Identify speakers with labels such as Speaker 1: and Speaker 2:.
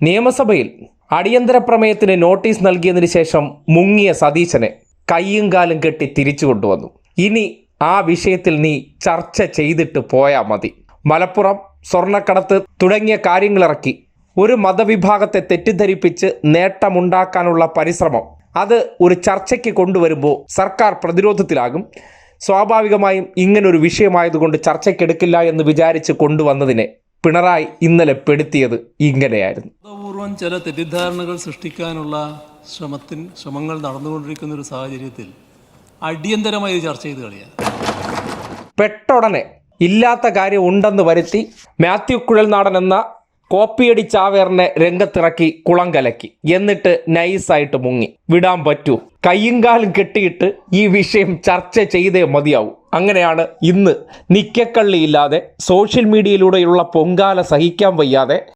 Speaker 1: നിയമസഭയിൽ അടിയന്തര പ്രമേയത്തിന് നോട്ടീസ് നൽകിയതിനു ശേഷം മുങ്ങിയ സതീശനെ കയ്യും കാലും കെട്ടി തിരിച്ചു കൊണ്ടുവന്നു. ഇനി ആ വിഷയത്തിൽ നീ ചർച്ച ചെയ്തിട്ട് പോയാൽ മതി. മലപ്പുറം സ്വർണ്ണക്കടത്ത് തുടങ്ങിയ കാര്യങ്ങളിറക്കി ഒരു മതവിഭാഗത്തെ തെറ്റിദ്ധരിപ്പിച്ച് നേട്ടമുണ്ടാക്കാനുള്ള പരിശ്രമം അത് ഒരു ചർച്ചയ്ക്ക് കൊണ്ടുവരുമ്പോൾ സർക്കാർ പ്രതിരോധത്തിലാകും. സ്വാഭാവികമായും ഇങ്ങനൊരു വിഷയമായതുകൊണ്ട് ചർച്ചയ്ക്കെടുക്കില്ല എന്ന് വിചാരിച്ച് കൊണ്ടുവന്നതിനെ പിണറായി ഇന്നലെ പെടുത്തിയത് ഇങ്ങനെയായിരുന്നു.
Speaker 2: പൂർവ്വം ചില തെറ്റിദ്ധാരണകൾ സൃഷ്ടിക്കാനുള്ള ശ്രമങ്ങൾ നടന്നുകൊണ്ടിരിക്കുന്ന ഒരു സാഹചര്യത്തിൽ അടിയന്തരമായി ചർച്ച ചെയ്ത് കളിയാണ്.
Speaker 1: പെട്ടൊടനെ ഇല്ലാത്ത കാര്യം ഉണ്ടെന്ന് വരുത്തി മാത്യു കുഴൽനാടൻ എന്ന കോപ്പിയടി ചാവേറിനെ രംഗത്തിറക്കി കുളം കലക്കി. എന്നിട്ട് നൈസായിട്ട് മുങ്ങി. വിടാൻ പറ്റൂ? കയ്യും കാലും കെട്ടിയിട്ട് ഈ വിഷയം ചർച്ച ചെയ്തേ മതിയാവൂ. അങ്ങനെയാണ് ഇന്ന് നിക്കക്കള്ളിയില്ലാതെ സോഷ്യൽ മീഡിയയിലൂടെയുള്ള പൊങ്കാല സഹിക്കാൻ വയ്യാതെ